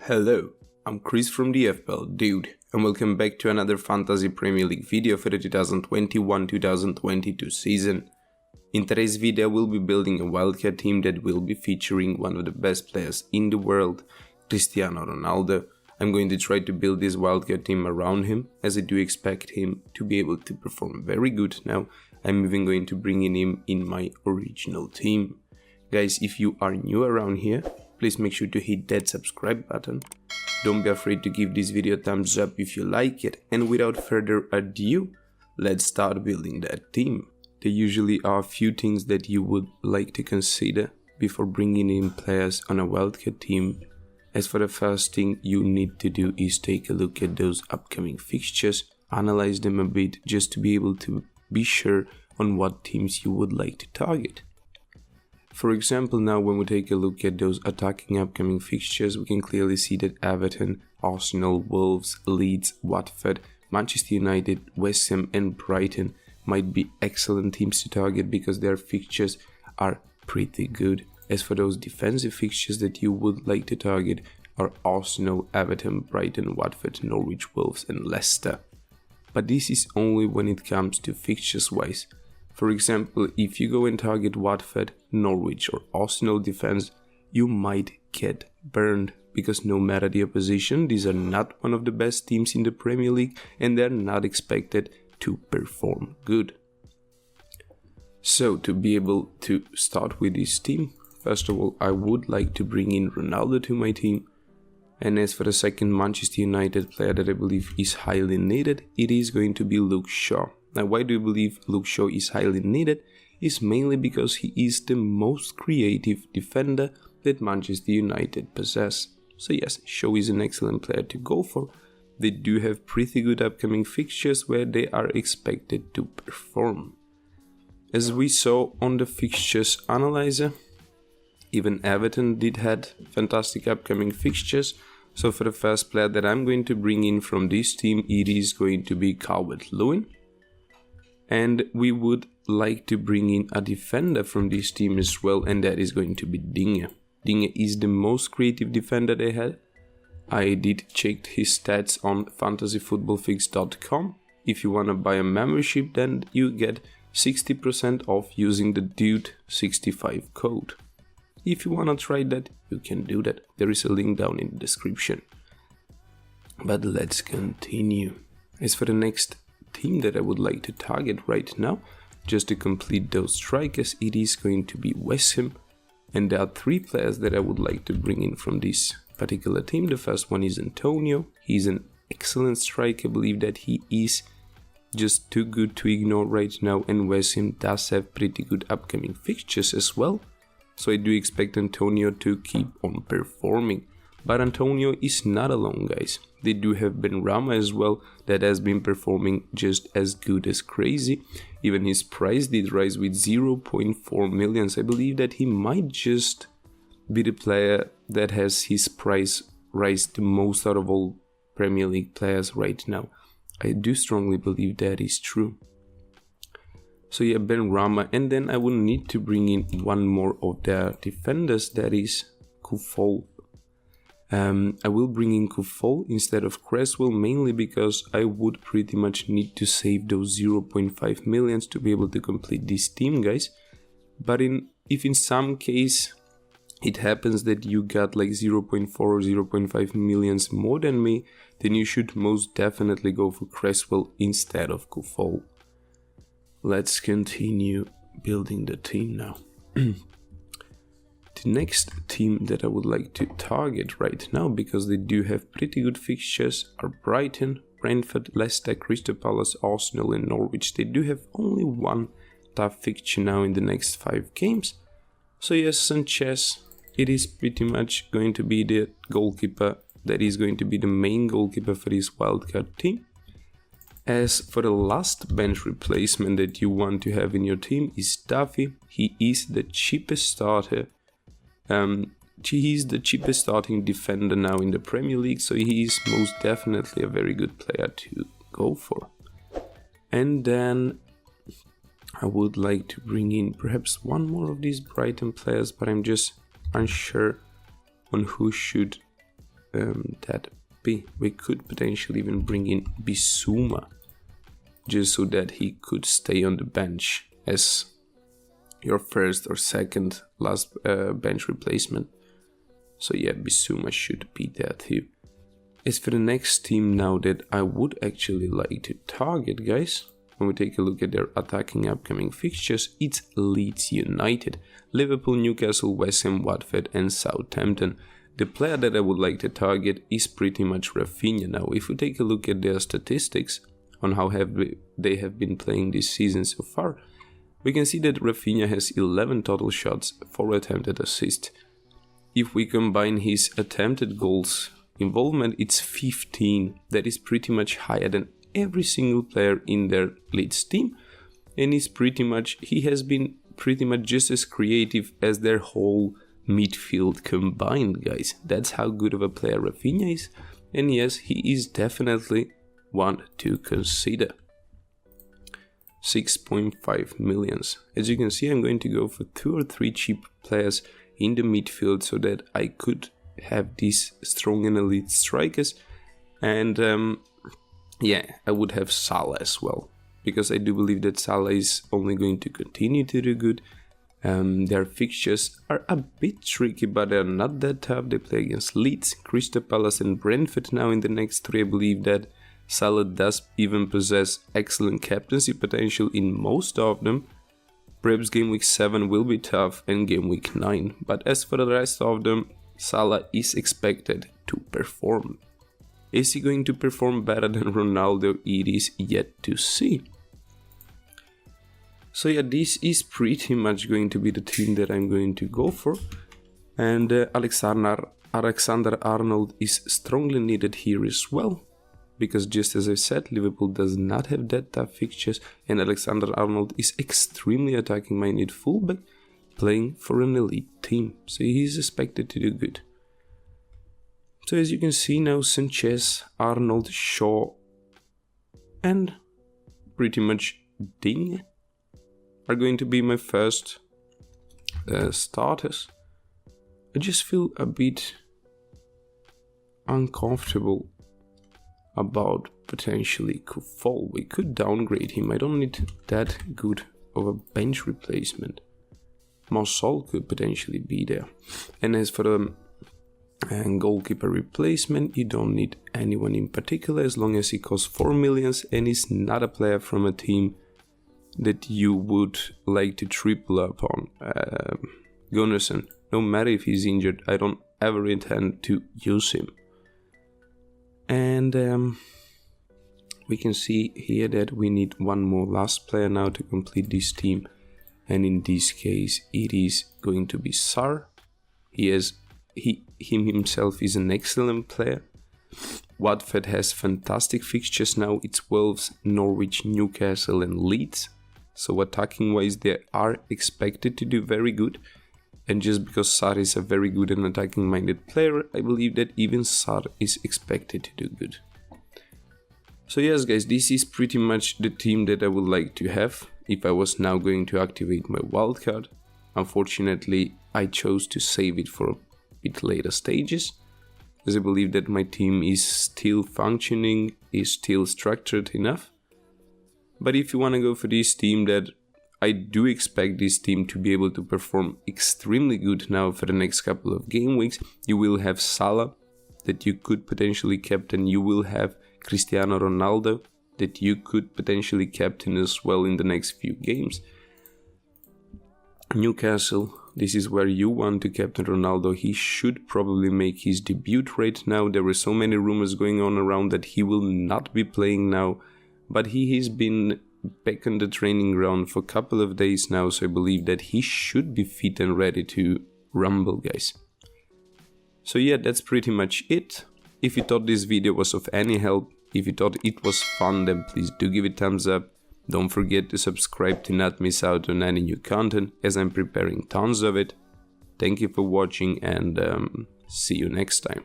Hello, I'm Chris from the FPL Dude, and welcome back to another Fantasy Premier League video for the 2021-2022 season. In today's video, we'll be building a wildcard team that will be featuring one of the best players in the world, Cristiano Ronaldo. I'm going to try to build this wildcard team around him, as I do expect him to be able to perform very good now. I'm even going to bring in him in my original team. Guys, if you are new around here, please make sure to hit that subscribe button. Don't be afraid to give this video a thumbs up if you like it. And without further ado, let's start building that team. There usually are a few things that you would like to consider before bringing in players on a wildcard team. As for the first thing you need to do is take a look at those upcoming fixtures, analyze them a bit just to be able to be sure on what teams you would like to target. For example, now when we take a look at those attacking upcoming fixtures, we can clearly see that Everton, Arsenal, Wolves, Leeds, Watford, Manchester United, West Ham and Brighton might be excellent teams to target because their fixtures are pretty good. As for those defensive fixtures that you would like to target are Arsenal, Everton, Brighton, Watford, Norwich, Wolves and Leicester. But this is only when it comes to fixtures wise. For example, if you go and target Watford, Norwich or Arsenal defense, you might get burned because no matter the opposition, these are not one of the best teams in the Premier League and they're not expected to perform good. So to be able to start with this team, first of all, I would like to bring in Ronaldo to my team. And as for the second Manchester United player that I believe is highly needed, it is going to be Luke Shaw. Now, why do you believe Luke Shaw is highly needed? Is mainly because he is the most creative defender that Manchester United possess. So yes, Shaw is an excellent player to go for. They do have pretty good upcoming fixtures where they are expected to perform. As we saw on the fixtures analyzer, even Everton did had fantastic upcoming fixtures. So for the first player that I'm going to bring in from this team, it is going to be Calvert-Lewin. And we would like to bring in a defender from this team as well, and that is going to be Digne. Digne is the most creative defender they had. I did check his stats on fantasyfootballfix.com. If you want to buy a membership, then you get 60% off using the Dude65 code. If you want to try that, you can do that. There is a link down in the description. But let's continue. As for the next team that I would like to target right now, just to complete those strikers, it is going to be West Ham. And there are three players that I would like to bring in from this particular team. The first one is Antonio. He's an excellent striker. I believe that he is just too good to ignore right now, and West Ham does have pretty good upcoming fixtures as well. So I do expect Antonio to keep on performing. But Antonio is not alone, guys. They do have Benrahma as well, that has been performing just as good as crazy. Even his price did rise with 0.4 million. I believe that he might just be the player that has his price rise the most out of all Premier League players right now. I do strongly believe that is true. So yeah, Benrahma, and then I will need to bring in one more of their defenders, that is Kufol. I will bring in Kufol instead of Cresswell, mainly because I would pretty much need to save those 0.5 millions to be able to complete this team, guys. But if in some case it happens that you got like 0.4 or 0.5 millions more than me, then you should most definitely go for Cresswell instead of Kufol. Let's continue building the team now. The next team that I would like to target right now, because they do have pretty good fixtures, are Brighton, Brentford, Leicester, Crystal Palace, Arsenal and Norwich. They do have only one tough fixture now in the next 5 games. So yes, Sanchez, it is pretty much going to be the goalkeeper that is going to be the main goalkeeper for this wildcard team. As for the last bench replacement that you want to have in your team is Duffy. He is the cheapest starter. He is the cheapest starting defender now in the Premier League, so he is most definitely a very good player to go for. And then I would like to bring in perhaps one more of these Brighton players, but I'm just unsure on who should that be? We could potentially even bring in Bissouma, just so that he could stay on the bench as your first or second last bench replacement. So yeah, Bissouma should be there too. As for the next team now that I would actually like to target, guys, when we take a look at their attacking upcoming fixtures, it's Leeds United, Liverpool, Newcastle, West Ham, Watford and Southampton. The player that I would like to target is pretty much Rafinha now. If we take a look at their statistics on how they have been playing this season so far, we can see that Rafinha has 11 total shots, 4 attempted assists. If we combine his attempted goals involvement, it's 15. That is pretty much higher than every single player in their Leeds team, and he has been pretty much just as creative as their whole midfield combined, guys. That's how good of a player Rafinha is, and yes, he is definitely one to consider. 6.5 millions. As you can see, I'm going to go for 2 or 3 cheap players in the midfield so that I could have these strong and elite strikers, and yeah, I would have Salah as well, because I do believe that Salah is only going to continue to do good. Their fixtures are a bit tricky, but they're not that tough. They play against Leeds, Crystal Palace and Brentford now in the next 3. I believe that Salah does even possess excellent captaincy potential in most of them. Perhaps game week 7 will be tough and game week 9, but as for the rest of them, Salah is expected to perform. Is he going to perform better than Ronaldo? It is yet to see. So yeah, this is pretty much going to be the team that I'm going to go for. And Alexander-Arnold is strongly needed here as well, because just as I said, Liverpool does not have that tough fixtures, and Alexander-Arnold is extremely attacking-minded fullback playing for an elite team, so he's expected to do good. So as you can see now, Sanchez, Arnold, Shaw and pretty much Ding are going to be my first starters. I just feel a bit uncomfortable about potentially Kufal. We could downgrade him. I don't need that good of a bench replacement. Marsal could potentially be there. And as for the goalkeeper replacement, you don't need anyone in particular as long as he costs 4 millions and is not a player from a team that you would like to triple up on. Gunnarsson, no matter if he's injured, I don't ever intend to use him. And we can see here that we need one more last player now to complete this team, and in this case it is going to be Sar. Him himself is an excellent player. Watford has fantastic fixtures now. It's Wolves, Norwich, Newcastle and Leeds, so attacking wise they are expected to do very good. And just because Sar is a very good and attacking minded player, I believe that even Sar is expected to do good. So yes guys, this is pretty much the team that I would like to have if I was now going to activate my wildcard. Unfortunately, I chose to save it for a bit later stages, as I believe that my team is still functioning, is still structured enough. But if you want to go for this team, that I do expect this team to be able to perform extremely good now for the next couple of game weeks. You will have Salah that you could potentially captain. You will have Cristiano Ronaldo that you could potentially captain as well in the next few games. Newcastle, this is where you want to captain Ronaldo. He should probably make his debut right now. There were so many rumors going on around that he will not be playing now, but he has been back on the training ground for a couple of days now, so I believe that he should be fit and ready to rumble, guys. So yeah, that's pretty much it. If you thought this video was of any help, if you thought it was fun, then please do give it a thumbs up. Don't forget to subscribe to not miss out on any new content, as I'm preparing tons of it. Thank you for watching, and see you next time.